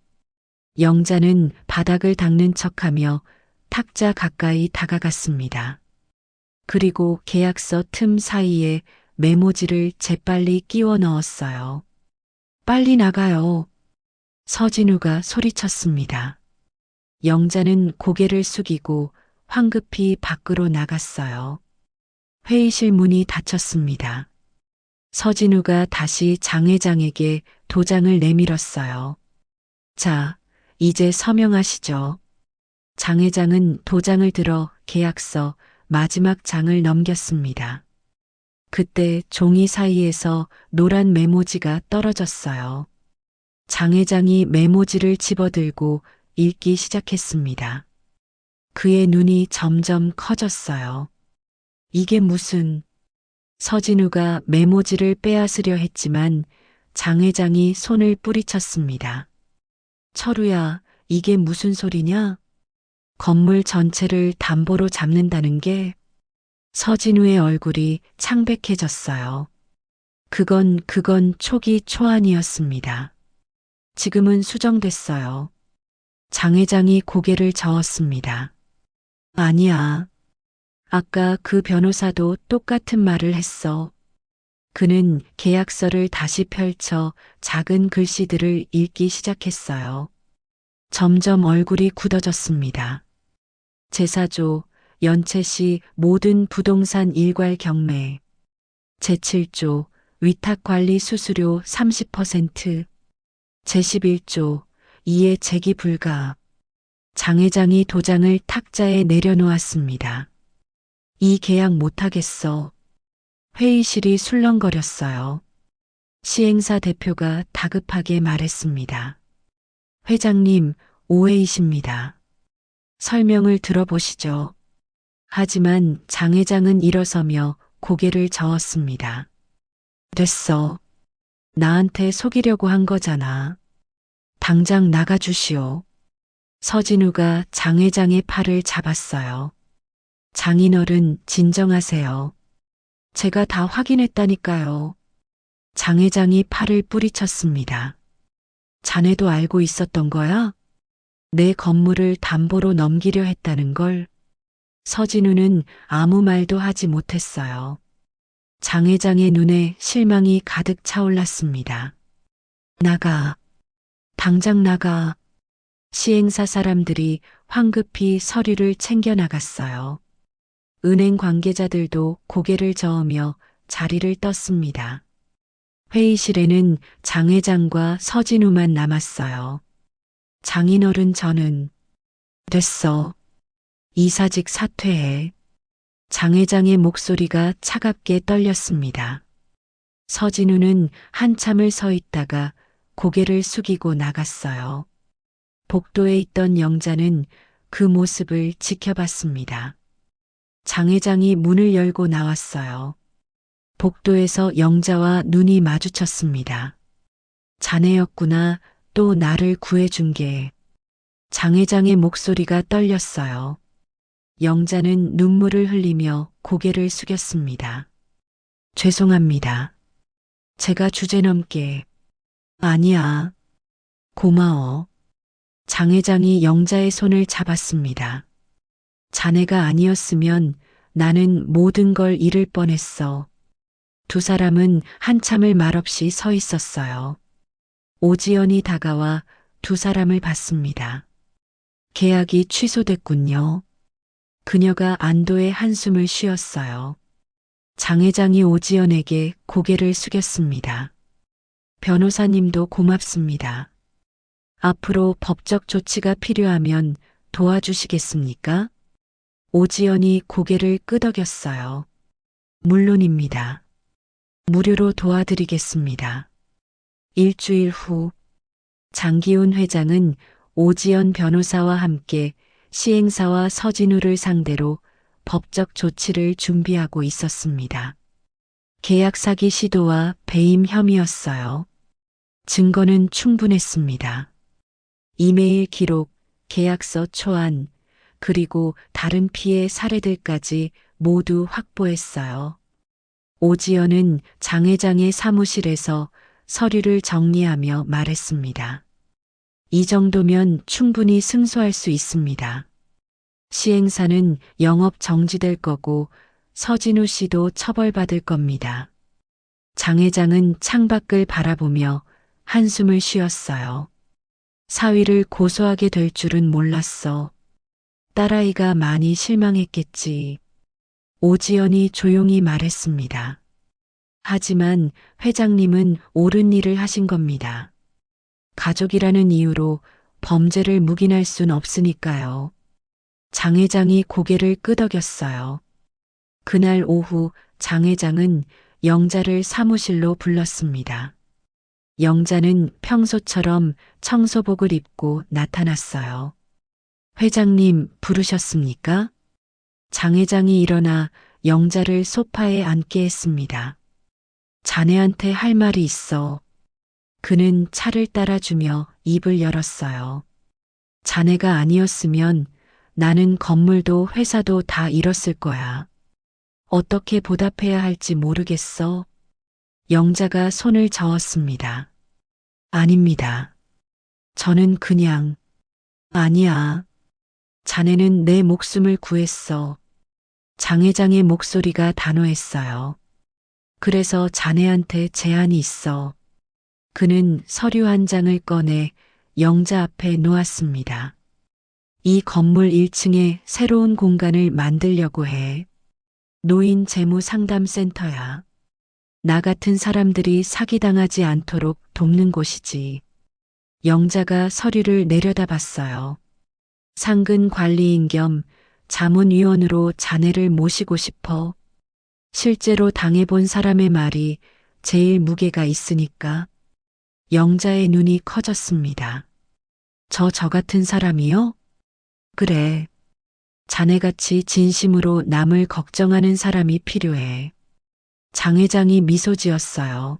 B: 영자는 바닥을 닦는 척하며 탁자 가까이 다가갔습니다. 그리고 계약서 틈 사이에 메모지를 재빨리 끼워 넣었어요. 빨리 나가요. 서진우가 소리쳤습니다. 영자는 고개를 숙이고 황급히 밖으로 나갔어요. 회의실 문이 닫혔습니다. 서진우가 다시 장 회장에게 도장을 내밀었어요. 자, 이제 서명하시죠. 장 회장은 도장을 들어 계약서 마지막 장을 넘겼습니다. 그때 종이 사이에서 노란 메모지가 떨어졌어요. 장 회장이 메모지를 집어들고 읽기 시작했습니다. 그의 눈이 점점 커졌어요. 이게 무슨... 서진우가 메모지를 빼앗으려 했지만 장 회장이 손을 뿌리쳤습니다. 철우야, 이게 무슨 소리냐? 건물 전체를 담보로 잡는다는 게 서진우의 얼굴이 창백해졌어요. 그건 초기 초안이었습니다. 지금은 수정됐어요. 장 회장이 고개를 저었습니다. 아니야. 아까 그 변호사도 똑같은 말을 했어. 그는 계약서를 다시 펼쳐 작은 글씨들을 읽기 시작했어요. 점점 얼굴이 굳어졌습니다. 제4조, 연체시 모든 부동산 일괄 경매. 제7조, 위탁관리 수수료 30%. 제11조, 이해 제기 불가. 장 회장이 도장을 탁자에 내려놓았습니다. 이 계약 못하겠어. 회의실이 술렁거렸어요. 시행사 대표가 다급하게 말했습니다. 회장님, 오해이십니다. 설명을 들어보시죠. 하지만 장 회장은 일어서며 고개를 저었습니다. 됐어. 나한테 속이려고 한 거잖아. 당장 나가주시오. 서진우가 장 회장의 팔을 잡았어요. 장인어른 진정하세요. 제가 다 확인했다니까요. 장 회장이 팔을 뿌리쳤습니다. 자네도 알고 있었던 거야? 내 건물을 담보로 넘기려 했다는 걸. 서진우는 아무 말도 하지 못했어요. 장 회장의 눈에 실망이 가득 차올랐습니다. 나가. 당장 나가. 시행사 사람들이 황급히 서류를 챙겨 나갔어요. 은행 관계자들도 고개를 저으며 자리를 떴습니다. 회의실에는 장 회장과 서진우만 남았어요. 장인어른 저는 됐어. 이사직 사퇴해. 장 회장의 목소리가 차갑게 떨렸습니다. 서진우는 한참을 서 있다가 고개를 숙이고 나갔어요. 복도에 있던 영자는 그 모습을 지켜봤습니다. 장 회장이 문을 열고 나왔어요. 복도에서 영자와 눈이 마주쳤습니다. 자네였구나. 또 나를 구해준 게. 장 회장의 목소리가 떨렸어요. 영자는 눈물을 흘리며 고개를 숙였습니다. 죄송합니다. 제가 주제넘게. 아니야. 고마워. 장 회장이 영자의 손을 잡았습니다. 자네가 아니었으면 나는 모든 걸 잃을 뻔했어. 두 사람은 한참을 말없이 서 있었어요. 오지연이 다가와 두 사람을 봤습니다. 계약이 취소됐군요. 그녀가 안도의 한숨을 쉬었어요. 장 회장이 오지연에게 고개를 숙였습니다. 변호사님도 고맙습니다. 앞으로 법적 조치가 필요하면 도와주시겠습니까? 오지연이 고개를 끄덕였어요. 물론입니다. 무료로 도와드리겠습니다. 일주일 후 장기훈 회장은 오지연 변호사와 함께 시행사와 서진우를 상대로 법적 조치를 준비하고 있었습니다. 계약 사기 시도와 배임 혐의였어요. 증거는 충분했습니다. 이메일 기록, 계약서 초안, 그리고 다른 피해 사례들까지 모두 확보했어요. 오지연은 장 회장의 사무실에서 서류를 정리하며 말했습니다. 이 정도면 충분히 승소할 수 있습니다. 시행사는 영업 정지될 거고 서진우 씨도 처벌받을 겁니다. 장 회장은 창밖을 바라보며 한숨을 쉬었어요. 사위를 고소하게 될 줄은 몰랐어. 딸아이가 많이 실망했겠지. 오지연이 조용히 말했습니다. 하지만 회장님은 옳은 일을 하신 겁니다. 가족이라는 이유로 범죄를 묵인할 순 없으니까요. 장 회장이 고개를 끄덕였어요. 그날 오후 장 회장은 영자를 사무실로 불렀습니다. 영자는 평소처럼 청소복을 입고 나타났어요. 회장님 부르셨습니까? 장 회장이 일어나 영자를 소파에 앉게 했습니다. 자네한테 할 말이 있어. 그는 차를 따라주며 입을 열었어요. 자네가 아니었으면 나는 건물도 회사도 다 잃었을 거야. 어떻게 보답해야 할지 모르겠어. 영자가 손을 저었습니다. 아닙니다. 저는 그냥, 아니야. 자네는 내 목숨을 구했어. 장 회장의 목소리가 단호했어요. 그래서 자네한테 제안이 있어. 그는 서류 한 장을 꺼내 영자 앞에 놓았습니다. 이 건물 1층에 새로운 공간을 만들려고 해. 노인 재무 상담센터야. 나 같은 사람들이 사기당하지 않도록 돕는 곳이지. 영자가 서류를 내려다봤어요. 상근 관리인 겸 자문위원으로 자네를 모시고 싶어. 실제로 당해본 사람의 말이 제일 무게가 있으니까. 영자의 눈이 커졌습니다. 저 같은 사람이요? 그래. 자네같이 진심으로 남을 걱정하는 사람이 필요해. 장 회장이 미소 지었어요.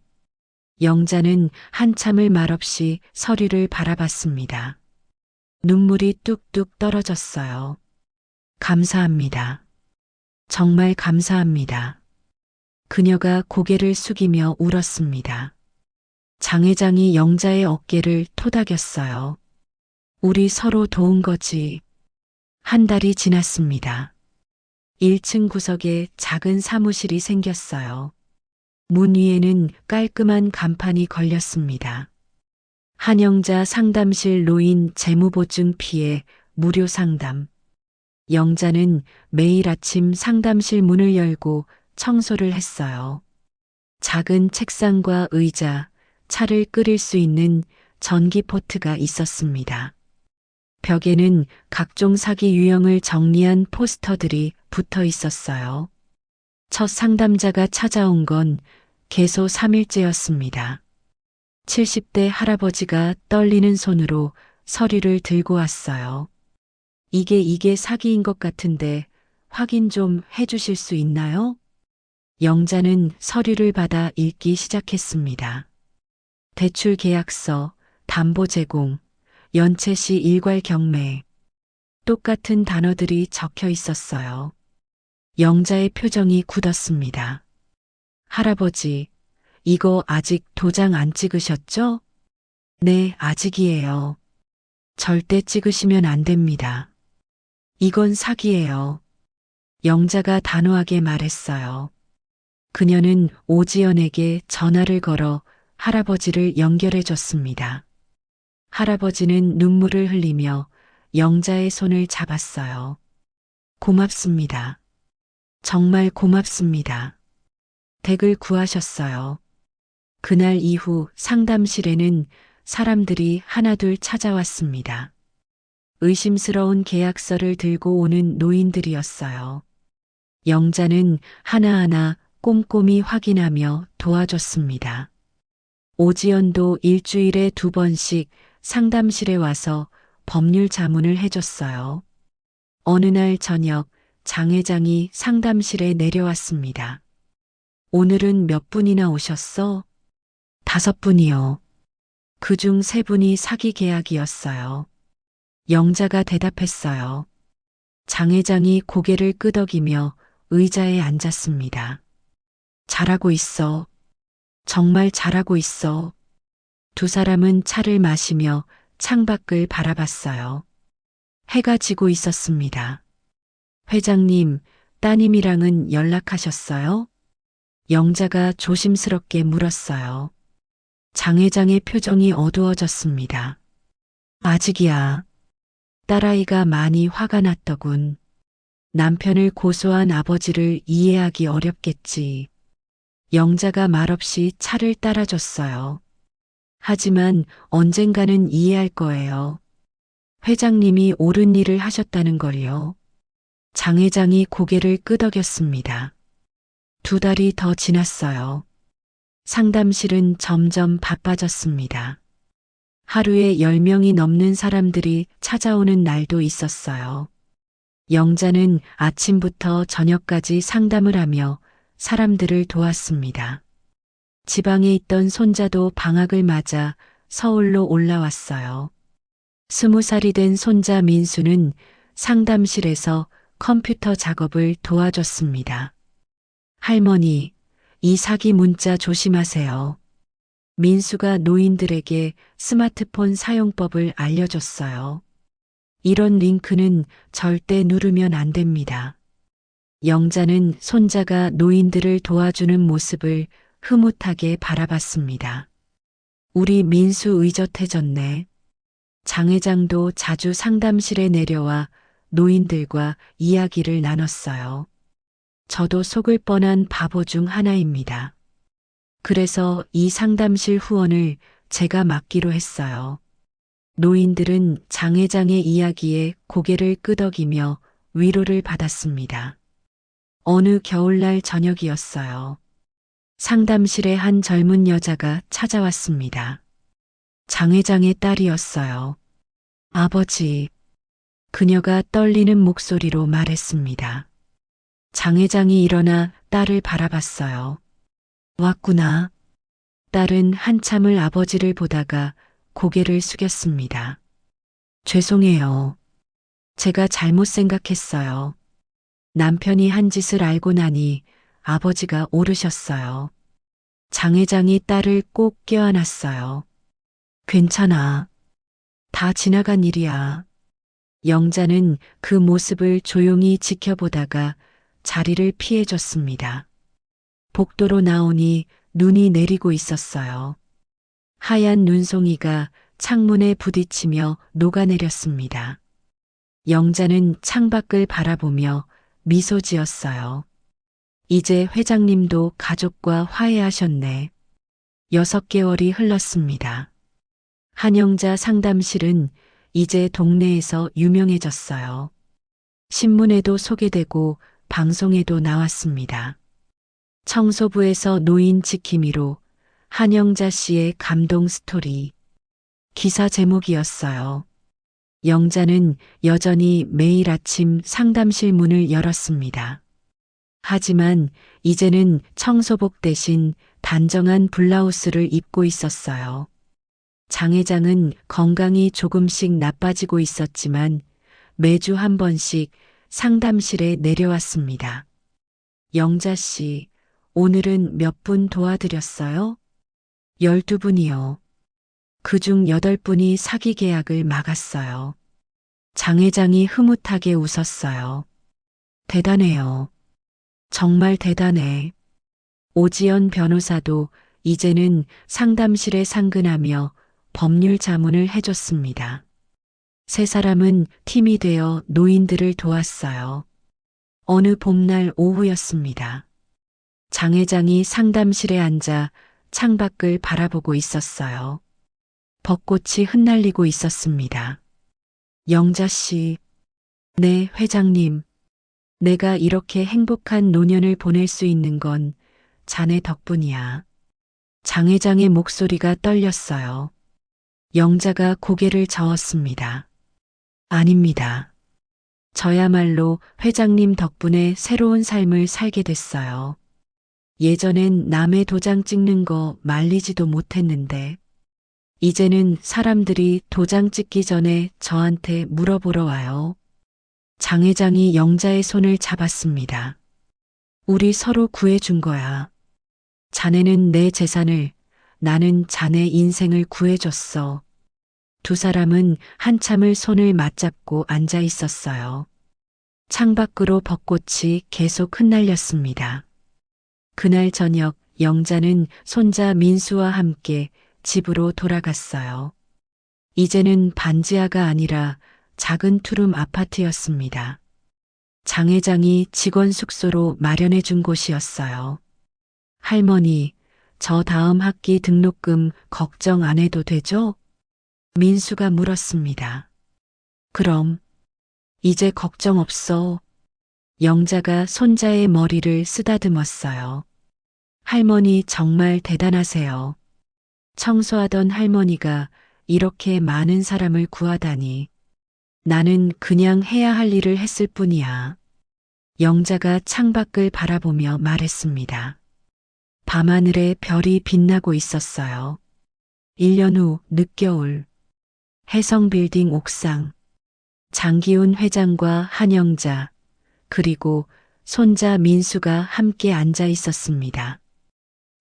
B: 영자는 한참을 말없이 서류를 바라봤습니다. 눈물이 뚝뚝 떨어졌어요. 감사합니다. 정말 감사합니다. 그녀가 고개를 숙이며 울었습니다. 장 회장이 영자의 어깨를 토닥였어요. 우리 서로 도운 거지. 한 달이 지났습니다. 1층 구석에 작은 사무실이 생겼어요. 문 위에는 깔끔한 간판이 걸렸습니다. 한영자 상담실 노인 재무보증 피해 무료 상담. 영자는 매일 아침 상담실 문을 열고 청소를 했어요. 작은 책상과 의자, 차를 끓일 수 있는 전기포트가 있었습니다. 벽에는 각종 사기 유형을 정리한 포스터들이 붙어 있었어요. 첫 상담자가 찾아온 건 개소 3일째였습니다. 70대 할아버지가 떨리는 손으로 서류를 들고 왔어요. 이게 사기인 것 같은데 확인 좀 해주실 수 있나요? 영자는 서류를 받아 읽기 시작했습니다. 대출 계약서, 담보 제공, 연체 시 일괄 경매. 똑같은 단어들이 적혀 있었어요. 영자의 표정이 굳었습니다. 할아버지, 이거 아직 도장 안 찍으셨죠? 네, 아직이에요. 절대 찍으시면 안 됩니다. 이건 사기예요. 영자가 단호하게 말했어요. 그녀는 오지연에게 전화를 걸어 할아버지를 연결해 줬습니다. 할아버지는 눈물을 흘리며 영자의 손을 잡았어요. 고맙습니다. 정말 고맙습니다. 댁을 구하셨어요. 그날 이후 상담실에는 사람들이 하나둘 찾아왔습니다. 의심스러운 계약서를 들고 오는 노인들이었어요. 영자는 하나하나 꼼꼼히 확인하며 도와줬습니다. 오지연도 일주일에 2번씩 상담실에 와서 법률 자문을 해줬어요. 어느 날 저녁 장 회장이 상담실에 내려왔습니다. 오늘은 몇 분이나 오셨어? 5분이요. 그중 3분이 사기 계약이었어요. 영자가 대답했어요. 장 회장이 고개를 끄덕이며 의자에 앉았습니다. 잘하고 있어. 정말 잘하고 있어. 두 사람은 차를 마시며 창밖을 바라봤어요. 해가 지고 있었습니다. 회장님, 따님이랑은 연락하셨어요? 영자가 조심스럽게 물었어요. 장 회장의 표정이 어두워졌습니다. 아직이야. 딸아이가 많이 화가 났더군. 남편을 고소한 아버지를 이해하기 어렵겠지. 영자가 말없이 차를 따라줬어요. 하지만 언젠가는 이해할 거예요. 회장님이 옳은 일을 하셨다는 걸요. 장 회장이 고개를 끄덕였습니다. 2달이 더 지났어요. 상담실은 점점 바빠졌습니다. 하루에 10명이 넘는 사람들이 찾아오는 날도 있었어요. 영자는 아침부터 저녁까지 상담을 하며 사람들을 도왔습니다. 지방에 있던 손자도 방학을 맞아 서울로 올라왔어요. 20살이 된 손자 민수는 상담실에서 컴퓨터 작업을 도와줬습니다. 할머니, 이 사기 문자 조심하세요. 민수가 노인들에게 스마트폰 사용법을 알려줬어요. 이런 링크는 절대 누르면 안 됩니다. 영자는 손자가 노인들을 도와주는 모습을 흐뭇하게 바라봤습니다. 우리 민수 의젓해졌네. 장 회장도 자주 상담실에 내려와 노인들과 이야기를 나눴어요. 저도 속을 뻔한 바보 중 하나입니다. 그래서 이 상담실 후원을 제가 맡기로 했어요. 노인들은 장 회장의 이야기에 고개를 끄덕이며 위로를 받았습니다. 어느 겨울날 저녁이었어요. 상담실에 한 젊은 여자가 찾아왔습니다. 장 회장의 딸이었어요. 아버지, 그녀가 떨리는 목소리로 말했습니다. 장 회장이 일어나 딸을 바라봤어요. 왔구나. 딸은 한참을 아버지를 보다가 고개를 숙였습니다. 죄송해요. 제가 잘못 생각했어요. 남편이 한 짓을 알고 나니 아버지가 오르셨어요. 장 회장이 딸을 꼭 껴안았어요. 괜찮아. 다 지나간 일이야. 영자는 그 모습을 조용히 지켜보다가 자리를 피해줬습니다. 복도로 나오니 눈이 내리고 있었어요. 하얀 눈송이가 창문에 부딪히며 녹아내렸습니다. 영자는 창밖을 바라보며 미소 지었어요. 이제 회장님도 가족과 화해하셨네. 6개월이 흘렀습니다. 한영자 상담실은 이제 동네에서 유명해졌어요. 신문에도 소개되고 방송에도 나왔습니다. 청소부에서 노인 지킴이로 한영자 씨의 감동 스토리. 기사 제목이었어요. 영자는 여전히 매일 아침 상담실 문을 열었습니다. 하지만 이제는 청소복 대신 단정한 블라우스를 입고 있었어요. 장 회장은 건강이 조금씩 나빠지고 있었지만 매주 한 번씩 상담실에 내려왔습니다. 영자 씨, 오늘은 몇 분 도와드렸어요? 12분이요. 그중 8분이 사기 계약을 막았어요. 장 회장이 흐뭇하게 웃었어요. 대단해요. 정말 대단해. 오지연 변호사도 이제는 상담실에 상근하며 법률 자문을 해줬습니다. 세 사람은 팀이 되어 노인들을 도왔어요. 어느 봄날 오후였습니다. 장 회장이 상담실에 앉아 창밖을 바라보고 있었어요. 벚꽃이 흩날리고 있었습니다. 영자 씨, 네, 회장님. 내가 이렇게 행복한 노년을 보낼 수 있는 건 자네 덕분이야. 장 회장의 목소리가 떨렸어요. 영자가 고개를 저었습니다. 아닙니다. 저야말로 회장님 덕분에 새로운 삶을 살게 됐어요. 예전엔 남의 도장 찍는 거 말리지도 못했는데, 이제는 사람들이 도장 찍기 전에 저한테 물어보러 와요. 장 회장이 영자의 손을 잡았습니다. 우리 서로 구해준 거야. 자네는 내 재산을, 나는 자네 인생을 구해줬어. 두 사람은 한참을 손을 맞잡고 앉아 있었어요. 창밖으로 벚꽃이 계속 흩날렸습니다. 그날 저녁 영자는 손자 민수와 함께 집으로 돌아갔어요. 이제는 반지하가 아니라 작은 투룸 아파트였습니다. 장 회장이 직원 숙소로 마련해 준 곳이었어요. 할머니, 저 다음 학기 등록금 걱정 안 해도 되죠? 민수가 물었습니다. 그럼, 이제 걱정 없어. 영자가 손자의 머리를 쓰다듬었어요. 할머니 정말 대단하세요. 청소하던 할머니가 이렇게 많은 사람을 구하다니. 나는 그냥 해야 할 일을 했을 뿐이야. 영자가 창밖을 바라보며 말했습니다. 밤하늘에 별이 빛나고 있었어요. 1년 후 늦겨울. 해성빌딩 옥상. 장기훈 회장과 한영자, 그리고 손자 민수가 함께 앉아 있었습니다.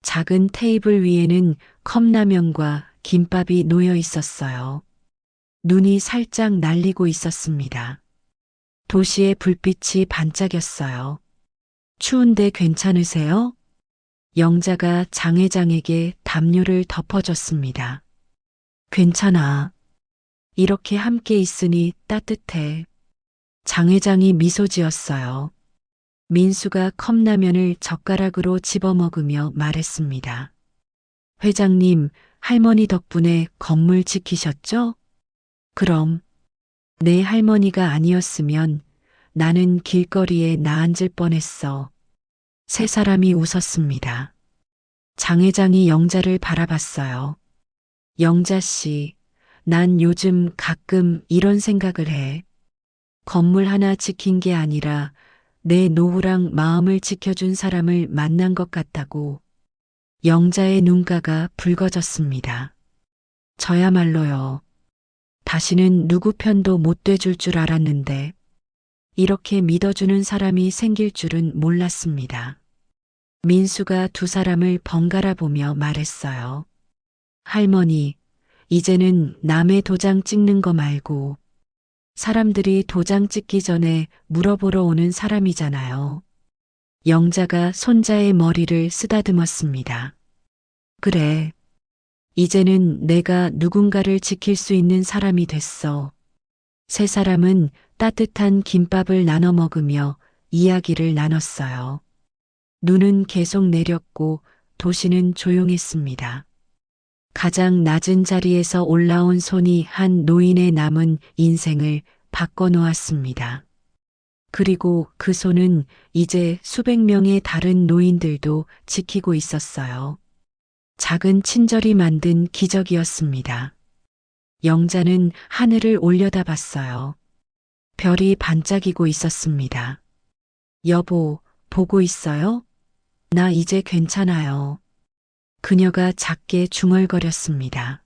B: 작은 테이블 위에는 컵라면과 김밥이 놓여 있었어요. 눈이 살짝 날리고 있었습니다. 도시의 불빛이 반짝였어요. 추운데 괜찮으세요? 영자가 장 회장에게 담요를 덮어줬습니다. 괜찮아. 이렇게 함께 있으니 따뜻해. 장 회장이 미소 지었어요. 민수가 컵라면을 젓가락으로 집어먹으며 말했습니다. 회장님, 할머니 덕분에 건물 지키셨죠? 그럼 내 할머니가 아니었으면 나는 길거리에 나앉을 뻔했어. 세 사람이 웃었습니다. 장 회장이 영자를 바라봤어요. 영자 씨, 난 요즘 가끔 이런 생각을 해. 건물 하나 지킨 게 아니라 내 노후랑 마음을 지켜준 사람을 만난 것 같다고. 영자의 눈가가 붉어졌습니다. 저야말로요. 다시는 누구 편도 못 돼줄 줄 알았는데 이렇게 믿어주는 사람이 생길 줄은 몰랐습니다. 민수가 두 사람을 번갈아 보며 말했어요. 할머니, 이제는 남의 도장 찍는 거 말고 사람들이 도장 찍기 전에 물어보러 오는 사람이잖아요. 영자가 손자의 머리를 쓰다듬었습니다. 그래. 이제는 내가 누군가를 지킬 수 있는 사람이 됐어. 세 사람은 따뜻한 김밥을 나눠 먹으며 이야기를 나눴어요. 눈은 계속 내렸고 도시는 조용했습니다. 가장 낮은 자리에서 올라온 손이 한 노인의 남은 인생을 바꿔놓았습니다. 그리고 그 손은 이제 수백 명의 다른 노인들도 지키고 있었어요. 작은 친절이 만든 기적이었습니다. 영자는 하늘을 올려다봤어요. 별이 반짝이고 있었습니다. 여보, 보고 있어요? 나 이제 괜찮아요. 그녀가 작게 중얼거렸습니다.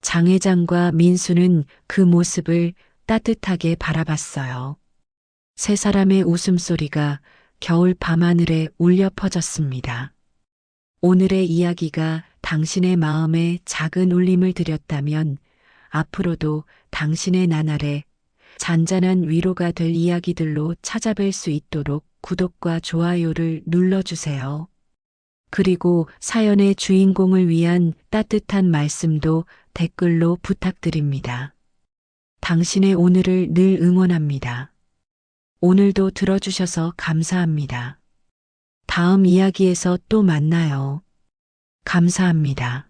B: 장 회장과 민수는 그 모습을 따뜻하게 바라봤어요. 세 사람의 웃음소리가 겨울 밤하늘에 울려 퍼졌습니다. 오늘의 이야기가 당신의 마음에 작은 울림을 드렸다면 앞으로도 당신의 나날에 잔잔한 위로가 될 이야기들로 찾아뵐 수 있도록 구독과 좋아요를 눌러주세요. 그리고 사연의 주인공을 위한 따뜻한 말씀도 댓글로 부탁드립니다. 당신의 오늘을 늘 응원합니다. 오늘도 들어주셔서 감사합니다. 다음 이야기에서 또 만나요. 감사합니다.